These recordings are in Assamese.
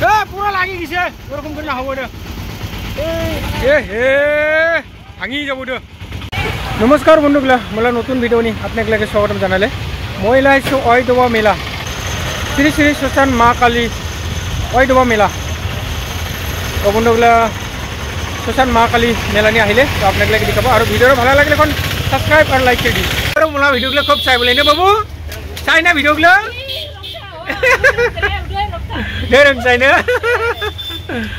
পুৰা লাগি গেছে ওৰকম কৰে না হবো এটা ভাঙি যাব তো। নমস্কাৰ বন্ধুগিলা, মোলা নতুন ভিডিঅ' নি আপোনাক স্বাগতম জানালে। মই লাইছো অইদবা মেলা, শ্ৰী শ্ৰী শ্মশান মা কালী অইদবা মেলা। বন্ধুগিলা শ্মশান মা কালী মেলা নি আহিলে তো আপোনাক দেখাব। আৰু ভিডিঅ'টো ভালো লাগিলে এখন সাবস্ক্ৰাইব আৰ লাইক কৰে দিন। আৰু মোলা ভিডিঅ'গুলো খুব চাই বলে নে বাবু, চাই না ভিডিঅ'গুলো? ढेर चाय ना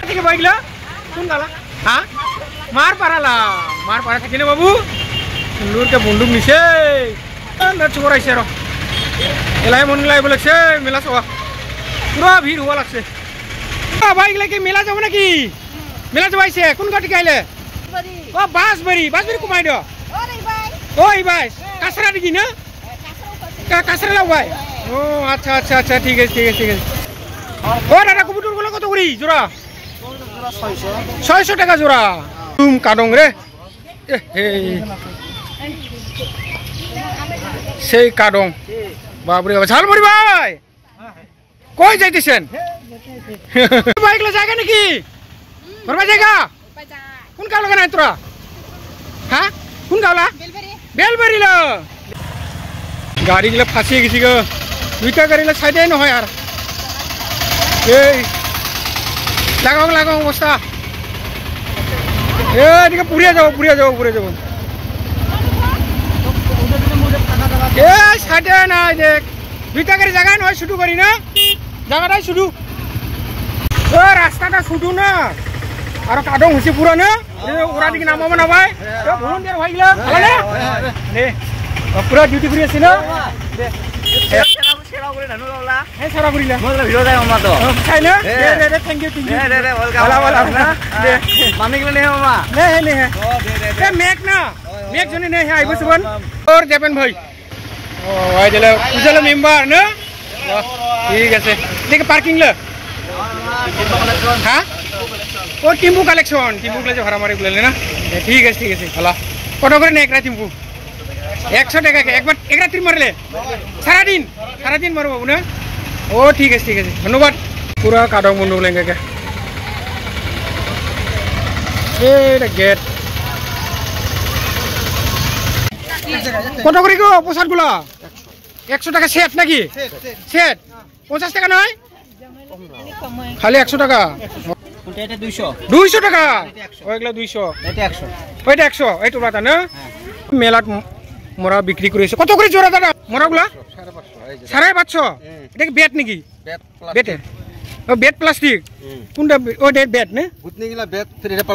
ठीक है भाई ला कौन गाला हाँ मार पारा थे ना बाबू लूर के बंदूक निशे ना चोरा इसे रो एलाय मन लाई बोले से मेला सवा पूरा भीड़ हुआ लगसे भाई लेके मेला जाओ ना की मेला जाओ इसे कौन गाड़ी काइले ओ बासबरी कुमाई दो ओ भाई कासरा दिखी ना कासरा लाओ भाई ओ अच्छा ठीक है ओ दादा कबूतर गुलो कत करी जोड़ा 600 টাকা जोड़ा तुम कादों रे সেই কাদং বাবরে ঝালমুড়ি ভাই কই যাইতেছেন বাইক লে জায়গা নাকি ঘরবা জায়গা কোন কালো গানা তোরা হ্যাঁ কোন কালা বেলবাড়ি ল গাড়ি গুলো ফাঁসিয়ে গেছি গো দুইটা গাড়ি লা সাইডে ন হয় আর এই লাগাও অবস্থা এদিকে পুড়িয়ে যাবো সাইডে না দেখ দুইটা গাড়ি জায়গায় নয় শুধু করি না জায়গাটাই শুধু রাস্তাটা শুধু না আর কাদং হচ্ছে পুরো না ওরা দিকে নামাবো না ভাই ভ্রমণ দিয়ে ভাই গেলা পুরা ডিউটি করে আছি না মেম্বার না ঠিক আছে দেখে পার্কিং লো হ্যাঁ ও টিম্পু কালেকশন টিম্পু গুলো ভাড়া মারি বলে না ঠিক আছে ভালো কত করে নেই একটা টিম্পু 100 টাকা একবার এক রাত্রি মারলে সারাদিন মারো বাবু না ও ঠিক আছে ধন্যবাদ পুরা কাদং বন্ধু বলে এটা গেট কত করে গো প্রসাদ গুলা 100 টাকা সেট নাকি সেট 50 টাকা নয় খালি 100 টাকা এটা 200 টাকা ওইগুলা 200 এটা 100 ওইটা 100 এই তোরা না মেলাত মোরা বিক্রি করেছে কত করে জোড়া দাদা মোরাগুলা 550 এটা কি বেট নাকি বেটের বেট প্লাস্টিক কোনটা ওটা বেট না গুতনিগুলা বেট এটা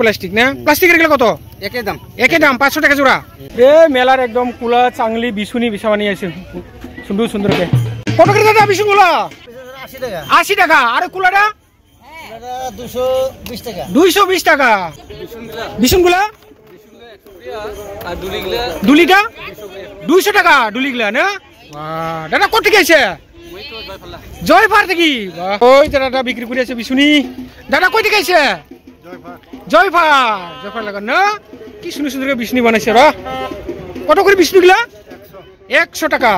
প্লাস্টিক না প্লাস্টিকের গুলো কত একই দাম 500 টাকা জোড়া মেলার একদম কুলা চাংলি বিশুনি বিছামানি আছে সুন্দর কে কত করে দাদা বিশুগুলা 80 টাকা আর কুলাটা 220 টাকা বিশুগুলা আর দুলিটা 200 টাকা দুলিগুলা না দাদা কত গেছে জয়ফার থেকে ওই দাদা বিক্রি করে আছে বিশুনি দাদা কই থেকে গেছে জয়ফার লাগান না কি সুন্দর বিশুনি বানাইছে র কত করে বিশুনিগুলা 100 টাকা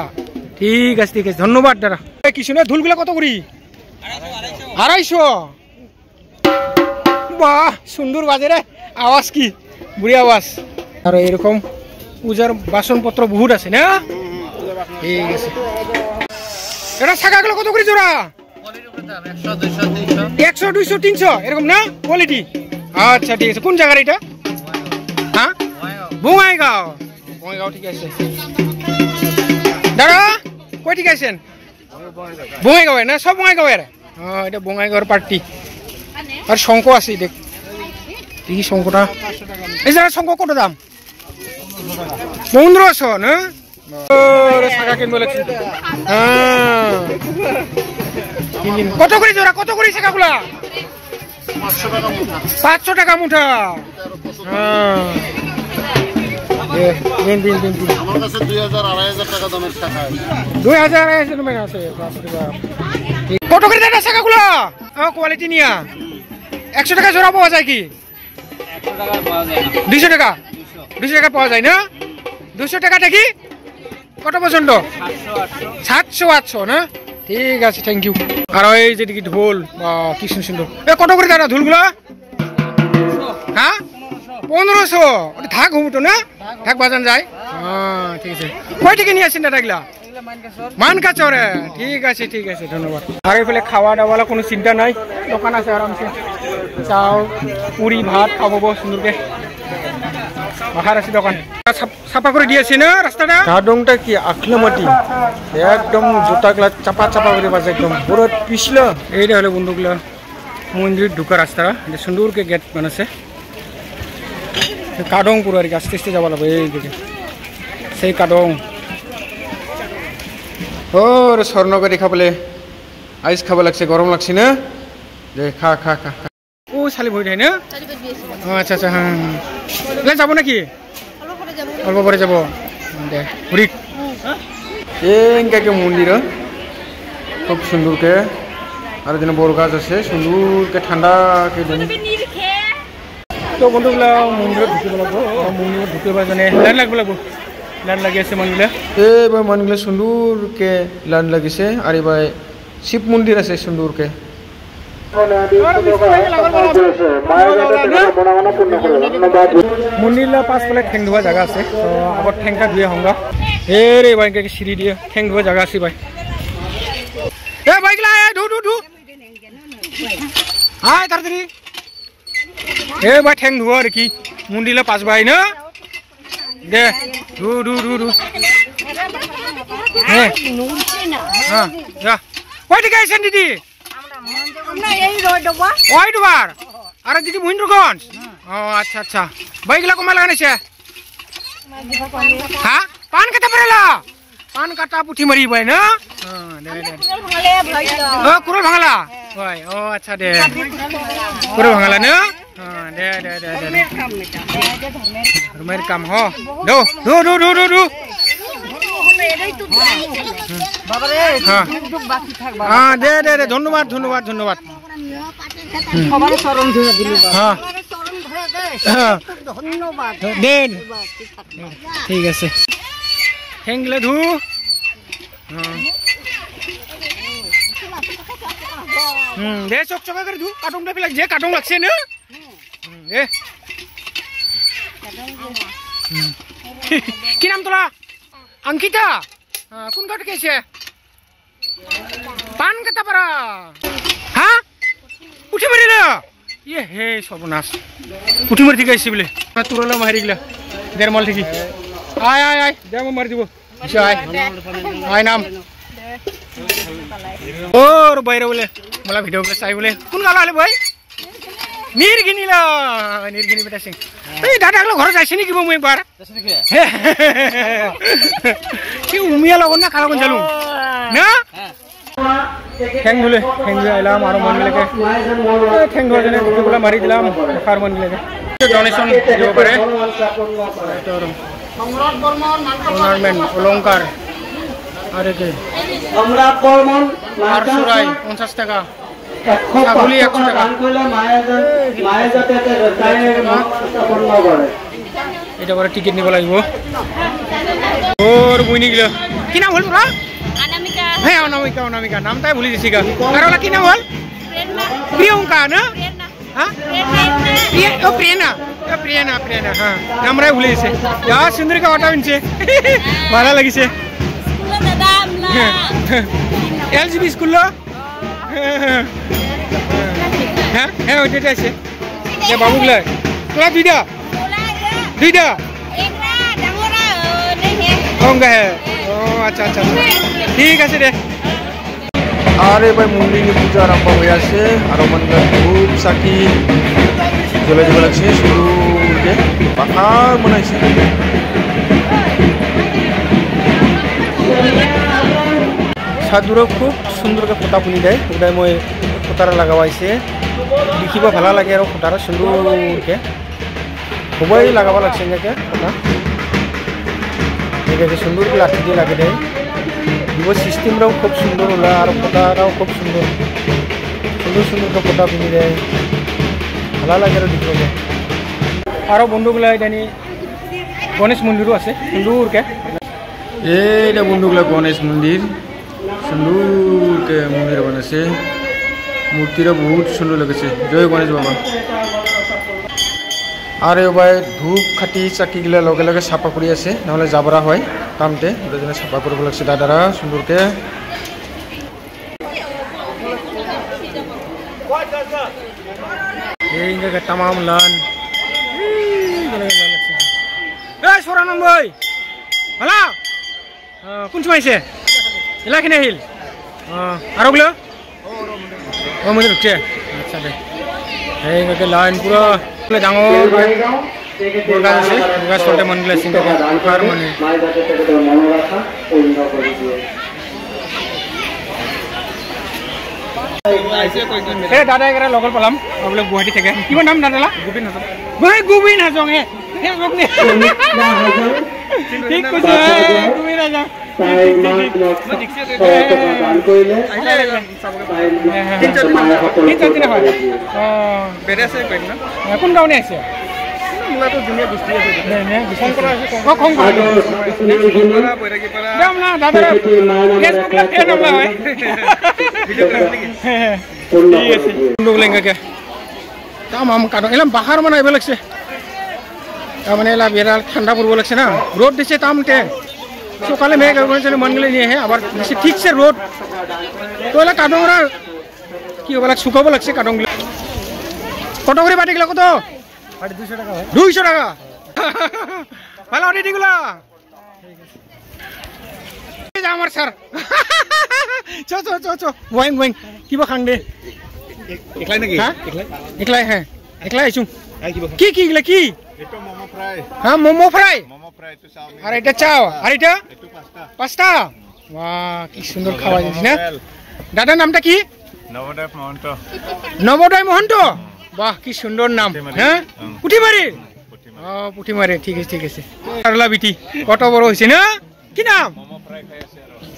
ঠিক আছে ধন্যবাদ দাদা কি শুনে ধুলগুলা কত করি 250 বাহ সুন্দর বাজে রে আওয়াজ কি বুড়ি আওয়াজ আর এরকম পূজার বাসনপত্র বহুত আছে না ঠিক আছে এটা ছাগাগুলো কত করে জোড়া 100 200 300 এরকম না কোয়ালিটি আচ্ছা ঠিক আছে কোন জায়গা এটা হ্যাঁ বঙ্গাইগাঁও ঠিক আছে দাদা কই ঠিক আছেন বঙ্গাইগাঁও না সব বঙ্গাইগাঁওয়ের এটা বঙ্গাইগাঁওর পার্টি আর শঙ্খ আছে দেখ এই শঙ্খটা এই জায়গা শঙ্খ কত দাম 1500 না ছাগা কিনবো লাগছে কত করে জোড়া কত করে ছাগাগুলা 500 টাকা মুঠা আমার কাছে 2000 টাকা দামের ছাগা 2000 দামের আছে কত করে দাদা ছাগাগুলা কোয়ালিটি নিয়া 100 টাকা জোড়া পাওয়া যায় কি 100 টাকা পাওয়া যায় না 200 টাকা পাওয়া যায় না 200 টাকাটা কি কত পর্যন্ত 700 800 না ঠিক আছে, থ্যাংক ইউ। আর এই যেদিকে ঢোল বা কি সুন্দর। এ কত করে দাদা ঢোলগুলো? হ্যাঁ 1500। ওটা থাক হুমটো না, থাক বাজান যায়। হ্যাঁ ঠিক আছে। কয় থেকে নিয়ে আসছেন দাদা এগুলা? মানকাচরে। ঠিক আছে ঠিক আছে, ধন্যবাদ। আর এইফালে খাওয়া দাওয়া কোনো চিন্তা নাই, দোকান আছে আরামসে। চাও পুরি ভাত খাবো সুন্দরকে, বাহার আছে দোকান। সাফা করে দিয়েছে না রাস্তাটা? কাডংটা কি আখলা মাটি, একদম জুতাগুলা চাপা চাপা করে বাজে, একদম পুরো পিছলো। এইটা হলো বন্ধুগুলা মন্দির ঢুকা রাস্তা, এটা সুন্দরকে গেট বানাচ্ছে। কাডং পুরো আর কি, আস্তে আস্তে যাওয়া লাগবে। এই দিকে সেই কাডং। ওর স্বর্ণকারী খাবলে আইস খাবা লাগছে, গরম লাগছে না? যে খা খা খা। ও শালি ভয় দেয় না? আচ্ছা আচ্ছা, হ্যাঁ হ্যাঁ। যাবো নাকি? অল্প পরে যাবো। এনকে মন্দির খুব সুন্দরকে, আর এখানে বড় গাছ আছে, সুন্দরকে ঠান্ডাকে দিন। তো বন্ধুগুলা মন্দিরে ঢুকিব লাগবো, মন্দিরে ঢুকিব জানে লাইন লাগব লাগবো। লাইন লাগি আছে মানুহগুলা, এইবার মানুহগুলা সুন্দরকে লাইন লাগিছে। আর এবার শিব মন্দির আছে সুন্দরকে। মন্দিরলা পাঁচফালে ঠেং ধোয়া জায়গা আছে, তো আগত ঠেংটা ধুয়ে হংগা। হে রে ভাই সিঁড়ি দিয়ে ঠেং ধোয়া জায়গা আছে ভাই। এ বাইকলা ধু ধু ধু, হাই তাড়াতাড়ি। এ ভাই ঠেং ধোয়া আর কি মন্দিরলা পাঁচ ভাই না দে, ধু ধু ধু ধু। হ্যাঁ হ্যাঁ যা। কই থেকে আইছেন দিদি? ওই দুবার। আরে দিদি মহেন্দ্রগঞ্জ। ও আচ্ছা আচ্ছা। বাইকলা কমা লাগানিছে? হ্যাঁ পান কাটা পারেলা? পান কাটা পুঠি মারি ভাই না? কুরল ভাঙালা ভাই। ও আচ্ছা দে, কুরল ভাঙালা না? দে দে দে দে ধর্মের কাম হ। দো দো দো দো দো দো। হ্যাঁ দে দে দে, ধন্যবাদ ধন্যবাদ ধন্যবাদ। ঠিক আছে, ঠেংলে ধু। দে চক চকা করে ধু, কাটংটা পেলাক যে কাটং লাগছে না। কি নাম তোলা? অঙ্কিতা। কোন ঘাট গেছে? পান কাটা পারা। হ্যাঁ উঠি মারি না? ইয়ে হে সর্বনাশ, উঠি মারি থেকে আসছে বলে তুরলা মারি গেলা দেড়মাল থেকে। আয় আয় আয়, দে মারি দিব। আয় আয় নাম ওর বাইরে বলে মোলা ভিডিও চাই বলে। কোন গালা হলে ভাই? নির্গিনিলা, নির্গিনি বেটা সিং। এই দাদাগুলো ঘরে যাইছে নেকি মই একবার? কি উমিয়া লগন না খালাগন চালু না? ঠেং ধুলে আইলাম আর মনগুলোকে ঠেং ধোয়া জন্য ঢুকিগুলো মারি দিলাম। আর মনগুলোকে ডোনেশন দিব পারে। অলঙ্কার আর কি আর সুরাই 50 টাকা, ছাগলি 100 টাকা। এটা করে টিকিট নিব লাগিব। ওর বইনি গেল। কি নাম হল তোরা? হ্যাঁ অনামিকা। অনামিকা নামটাই ভুলে দিছি গা। আর ওলা কি নাম হল? প্রিয়ঙ্কা না? হ্যাঁ ও প্রিয়না। প্রিয়না প্রিয়না, হ্যাঁ নামটাই ভুলে দিছে। যা সুন্দরীকে অটা বিনছে, ভালো লাগিছে। এলজিবি স্কুল হ্যাঁ হ্যাঁ ওইটাতে আছে। বাবুগুলা তোরা দুইটা দুইটা অঙ্গা হ্যাঁ। ও আচ্ছা আচ্ছা ঠিক আছে দে। আর এবার মন্দিরে পূজা আরম্ভ হয়ে আছে। আরো মানে খুব চাকি জ্বলে জ্বলে লাগছে, শুরুকে পাখার বানাইছে। সাধুরও খুব সুন্দরকে ফটা পুনি দেয়, ওটাই মই ফটারা লাগাবাইছে। দেখিব ভালো লাগে আর ফটারা সুন্দরকে সবাই লাগাব লাগছে এনেকে ফটা। এটাকে সুন্দরকে লাঠি দিয়ে লাগে দেয়। দিব সিস্টেমটাও খুব সুন্দর ওলা আর ফটাটাও খুব সুন্দর সুন্দর সুন্দরকে ফটা পুনি দেয়, ভালো লাগে আর দেখিব। আরও বন্ধুগুলা জানি গণেশ মন্দিরও আছে সুন্দরকে। এইটা বন্ধুগুলা গণেশ মন্দির सुंदर के मंदिर बने से मूर्ति बहुत सुंदर लगे जय गणेश बाबा और भाई धूप खाती चाकी गला लगे लगे साफा कर ना जाबरा है कामते साफा कर लगे दादारा सुंदर के तमाम लान सोरानंद भाई भला कौन समय से इलाखिन हिल और मुझे रुकते अच्छा दे लाइन पूरा डांगर चलते मन गला सिंह दादा एक लगल पालाम बोले गुवाहाटी थे क्या नाम दादा गोविंद हाजং भाई गोविंद हाजং है ठीक कुछ गोविंद हाजং কোন গাঁৱত আহিছে বাহাৰ মানে আহিব লাগছে তাৰমানে বিৰাট ঠাণ্ডা পৰিব লাগছে না ৰ'দ দিছে তামতে সকালে মেঘ মন গেলে নিয়ে আবার ঠিকছে রোদ তো কাটংরা কি হব লাগে শুকাব লাগছে কাটংগুলো কত করে বাটি গেল কত 200 টাকা 200 টাকা ভালো অডিটিগুলা আমার স্যার চ চ চ চ ওয়াইং ওয়াইং কিবা খাং দে একলাই নাকি একলাই হ্যাঁ একলাই আইছু কি কি গলা কি এটা মোমো ফ্রাই হ্যাঁ মোমো ফ্রাই আর এটা চাও আর এটা পাস্তা বাহ কি সুন্দর খাওয়া যাচ্ছে না দাদার নামটা কি নবোদয় মহন্ত বাহ কি সুন্দর নাম হ্যাঁ পুঠিমারি পুঠিমারি ঠিক আছে কারলা বিটি কত বড় হইছে না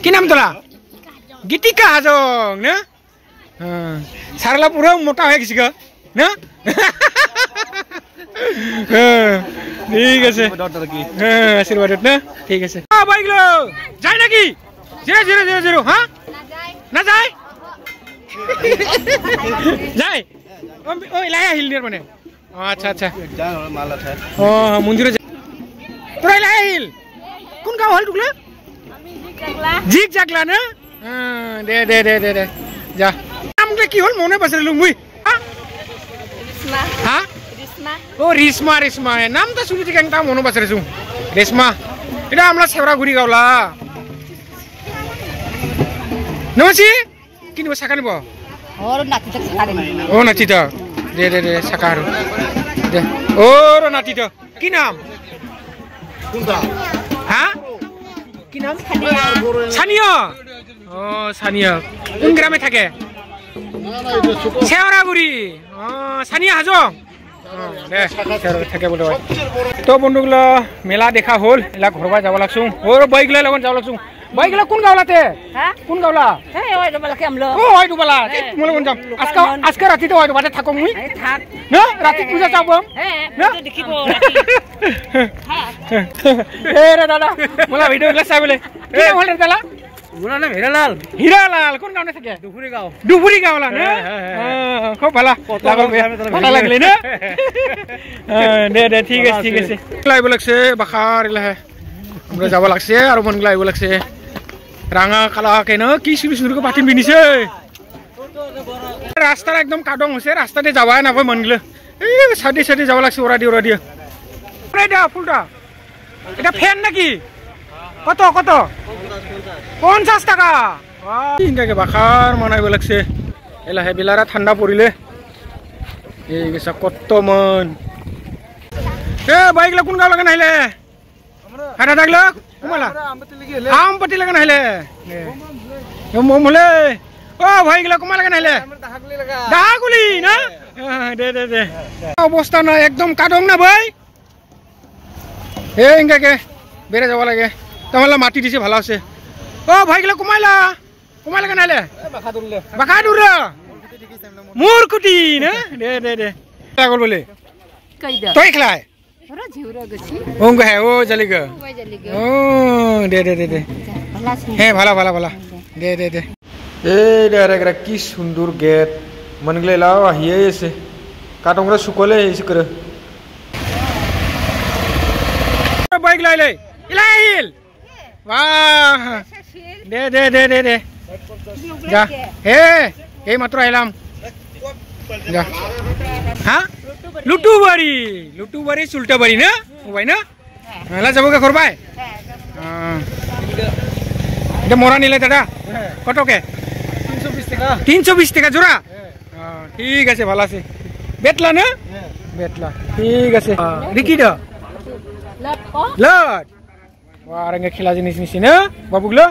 কি নাম তোলা গীতিকা হাজং না সারলা পুরো মোটা হয়ে গেছে না ঠিক আছে হ্যাঁ আশীর্বাদ না ঠিক আছে বাইকলো যায় নাকি 000 হ্যাঁ না যায় যায় ওই লাই আহিল নি মানে আচ্ছা আচ্ছা ও মন্দিরে তোরা লাই আহিল কোন গাঁও হল টুকলা জিক জাগলা না দে দে দে দে দে যা নামটা কি হল মনে পাছরে লুঙ্গুই হ্যাঁ ও রিসমা রিসমা নামটা শুনি থেকে একটা মনে পাছরে ছু রেশমা এটা আমরা সেবরাগুড়ি গাওলা নমসি কি নিব শাখা নিব ও নাচিত দে দে দে শাখা আর দে ও নাচিত কি নাম হ্যাঁ কি নাম সানিয়া ও সানিয়া কোন গ্রামে থাকে সেবরাগুড়ি সানিয়া হাজং থাকে বলে তো বন্ধুগুলো মেলা দেখা হল এলা ঘরবা যাব লাগছো ওর বাইকলা লগন যাব লাগছো বাইকলা কোন গাওলাতে হ্যাঁ কোন গাওলা ওই ডুবালাকে আমলো ও ওই ডুবালা মলে কোন যাম আজকে রাতিতে ওই ডুবাতে থাকো মুই থাক না রাতি পূজা যাব হ্যাঁ না দেখিব রাতি এ রে দাদা মোলা ভিডিও গুলো চাইবলে কি নাম হল দাদা মোলা নাম হীরালাল কোন গাঁওতে থাকে ডুবুরি গাওলা না খুব ভালো ভালো লাগলে না দে দে ঠিক আছে লাইব লাগছে বাখার ইলাহে আমরা যাব লাগছে আর মন লাইব লাগছে রাঙা কালা কেন কি শুরু পাতি বিনিছে রাস্তার একদম কাদং হইছে রাস্তাতে যাওয়া না কই মন গলে এই সাইডে যাব লাগছে ওরা দিয়ে এটা ফুলটা এটা ফ্যান নাকি কত 50 টাকা ইনকে বাখার মানাইব লাগছে এলাহে বিলারা ঠান্ডা পড়িলে এই গেছে কত মন এ বাইক কোন গাঁও লাগে নাইলে হাটা থাকলো কুমালা আম পাতি লাগে নাইলে মলে ও ভাইগুলা কুমা লাগে নাইলে ডাগুলি না দে দে দে অবস্থা না একদম কাদং না ভাই এই ইনকে বেড়ে যাব লাগে তোমালা মাটি দিছে ভালো আছে ও ভাইগুলা কুমাইলা লাগে নাইলে বাখাদুর মূর্খটি না দে দে দে পাগল বলে তুই খেলায় ও জলিগ ও দে দে দে দে হ্যাঁ ভালো দে দে দে এই দেখ কি সুন্দর গেট মনগলে লাও আহিয়ে আছে কাটংরা সুকলে এসে করে বাইক লাইলে ইলাইল বাহ দে দে দে দে দে যা হে এই মাত্র আইলাম যা হ্যাঁ লুটুবাড়ি চুলটাবাড়ি না মোবাই না মেলা যাবগে করবাই এটা মরা নিলে দাদা কতকে 320 টাকা জোড়া ঠিক আছে ভালো আছে বেতলা না বেতলা ঠিক আছে রিকি দা লট আর খেলা জিনিস নিছি না বাবুগুলো